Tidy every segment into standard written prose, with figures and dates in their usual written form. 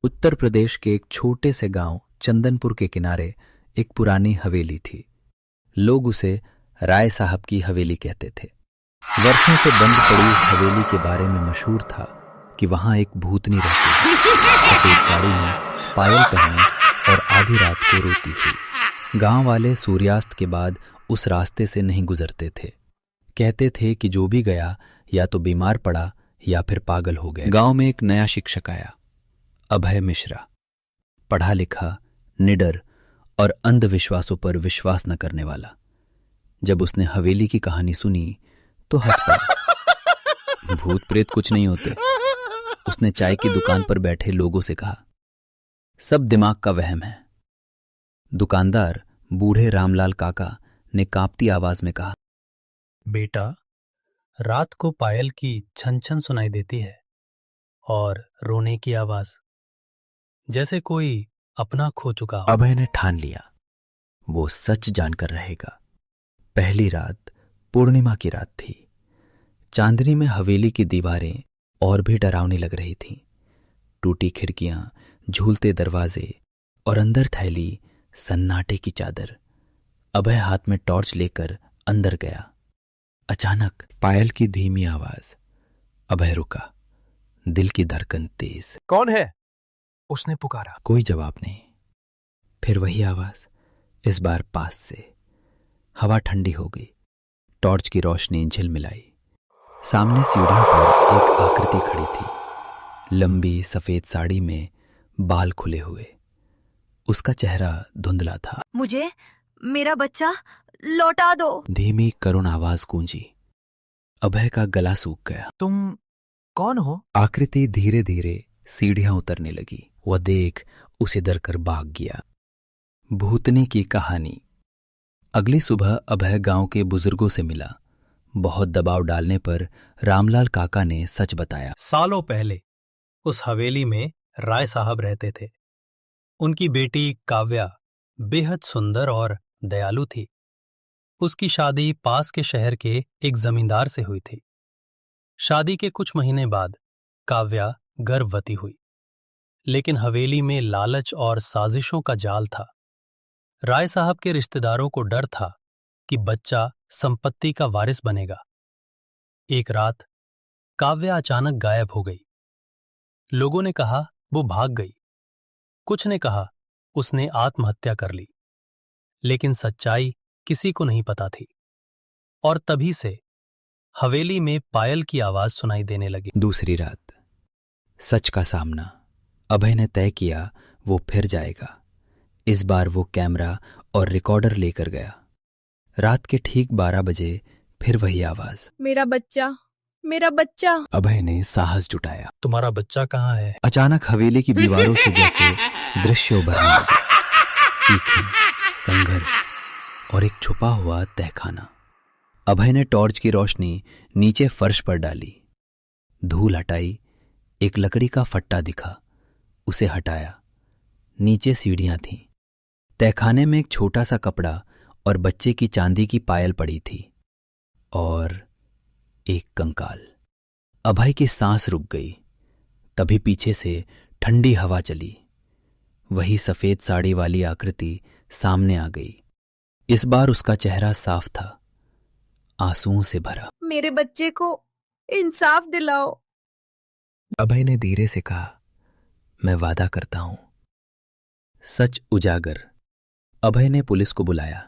उत्तर प्रदेश के एक छोटे से गांव चंदनपुर के किनारे एक पुरानी हवेली थी। लोग उसे राय साहब की हवेली कहते थे। वर्षों से बंद पड़ी उस हवेली के बारे में मशहूर था कि वहां एक भूतनी रहती है, सफेद साड़ी में, पायल पहने और आधी रात को रोती हुई। गांव वाले सूर्यास्त के बाद उस रास्ते से नहीं गुजरते थे। कहते थे कि जो भी गया या तो बीमार पड़ा या फिर पागल हो गया। गांव में एक नया शिक्षक आया, अभय मिश्रा। पढ़ा लिखा, निडर और अंधविश्वासों पर विश्वास न करने वाला। जब उसने हवेली की कहानी सुनी तो हंस पड़ा। भूत प्रेत कुछ नहीं होते, उसने चाय की दुकान पर बैठे लोगों से कहा। सब दिमाग का वहम है। दुकानदार बूढ़े रामलाल काका ने कांपती आवाज में कहा, बेटा, रात को पायल की छन छन सुनाई देती है और रोने की आवाज, जैसे कोई अपना खो चुका हो। अभय ने ठान लिया वो सच जानकर रहेगा। पहली रात पूर्णिमा की रात थी। चांदनी में हवेली की दीवारें और भी डरावनी लग रही थीं। टूटी खिड़कियां, झूलते दरवाजे और अंदर थैली सन्नाटे की चादर। अभय हाथ में टॉर्च लेकर अंदर गया। अचानक पायल की धीमी आवाज। अभय रुका, दिल की धड़कन तेज। कौन है? उसने पुकारा। कोई जवाब नहीं। फिर वही आवाज, इस बार पास से। हवा ठंडी हो गई। टॉर्च की रोशनी झिलमिलाई। सामने सीढ़ियों पर एक आकृति खड़ी थी, लंबी सफेद साड़ी में, बाल खुले हुए। उसका चेहरा धुंधला था। मुझे मेरा बच्चा लौटा दो। धीमी करुण आवाज गूंजी। अभय का गला सूख गया। तुम कौन हो? आकृति धीरे धीरे सीढ़ियां उतरने लगी। वह देख उसे डर कर भाग गया। भूतनी की कहानी। अगली सुबह अभय गांव के बुजुर्गों से मिला। बहुत दबाव डालने पर रामलाल काका ने सच बताया। सालों पहले उस हवेली में राय साहब रहते थे। उनकी बेटी काव्या बेहद सुंदर और दयालु थी। उसकी शादी पास के शहर के एक जमींदार से हुई थी। शादी के कुछ महीने बाद काव्या गर्भवती हुई, लेकिन हवेली में लालच और साजिशों का जाल था। राय साहब के रिश्तेदारों को डर था कि बच्चा संपत्ति का वारिस बनेगा। एक रात काव्या अचानक गायब हो गई। लोगों ने कहा वो भाग गई, कुछ ने कहा उसने आत्महत्या कर ली, लेकिन सच्चाई किसी को नहीं पता थी। और तभी से हवेली में पायल की आवाज सुनाई देने लगी। दूसरी रात सच का सामना। अभय ने तय किया वो फिर जाएगा। इस बार वो कैमरा और रिकॉर्डर लेकर गया। रात के ठीक 12 बजे फिर वही आवाज, मेरा बच्चा, मेरा बच्चा। अभय ने साहस जुटाया। तुम्हारा बच्चा कहाँ है? अचानक हवेली की दीवारों से जैसे दृश्य उभरने लगे। चीखें, संघर्ष और एक छुपा हुआ तहखाना। अभय ने टॉर्च की रोशनी नीचे फर्श पर डाली। धूल हटाई। एक लकड़ी का फट्टा दिखा, उसे हटाया। नीचे सीढ़ियां थीं। तहखाने में एक छोटा सा कपड़ा और बच्चे की चांदी की पायल पड़ी थी और एक कंकाल। अभय की सांस रुक गई। तभी पीछे से ठंडी हवा चली। वही सफेद साड़ी वाली आकृति सामने आ गई। इस बार उसका चेहरा साफ था, आंसुओं से भरा। मेरे बच्चे को इंसाफ दिलाओ। अभय ने धीरे से कहा, मैं वादा करता हूं। सच उजागर। अभय ने पुलिस को बुलाया।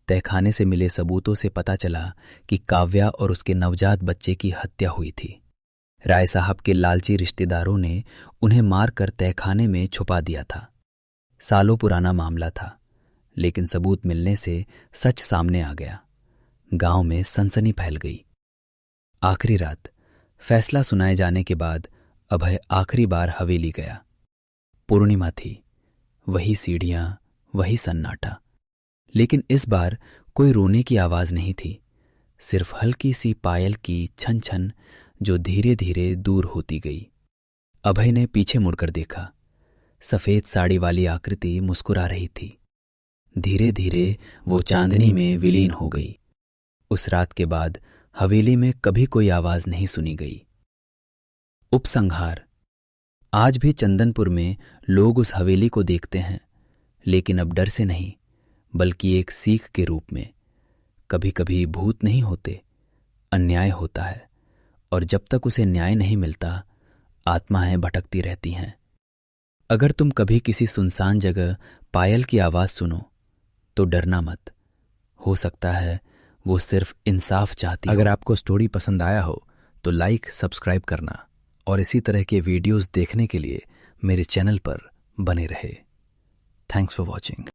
तहखाने से मिले सबूतों से पता चला कि काव्या और उसके नवजात बच्चे की हत्या हुई थी। राय साहब के लालची रिश्तेदारों ने उन्हें मारकर तहखाने में छुपा दिया था। सालों पुराना मामला था, लेकिन सबूत मिलने से सच सामने आ गया। गांव में सनसनी फैल गई। आखिरी रात फैसला सुनाए जाने के बाद अभय आखिरी बार हवेली गया। पूर्णिमा थी। वही सीढ़ियां, वही सन्नाटा, लेकिन इस बार कोई रोने की आवाज नहीं थी। सिर्फ हल्की सी पायल की छन छन जो धीरे धीरे दूर होती गई। अभय ने पीछे मुड़कर देखा। सफेद साड़ी वाली आकृति मुस्कुरा रही थी। धीरे धीरे वो चांदनी में विलीन हो गई। उस रात के बाद हवेली में कभी कोई आवाज नहीं सुनी गई। उपसंहार। आज भी चंदनपुर में लोग उस हवेली को देखते हैं, लेकिन अब डर से नहीं, बल्कि एक सीख के रूप में। कभी कभी भूत नहीं होते, अन्याय होता है, और जब तक उसे न्याय नहीं मिलता, आत्माएं भटकती रहती हैं। अगर तुम कभी किसी सुनसान जगह पायल की आवाज सुनो तो डरना मत। हो सकता है वो सिर्फ इंसाफ चाहती हो। अगर आपको स्टोरी पसंद आया हो तो लाइक, सब्सक्राइब करना और इसी तरह के वीडियोस देखने के लिए मेरे चैनल पर बने रहे। Thanks for watching.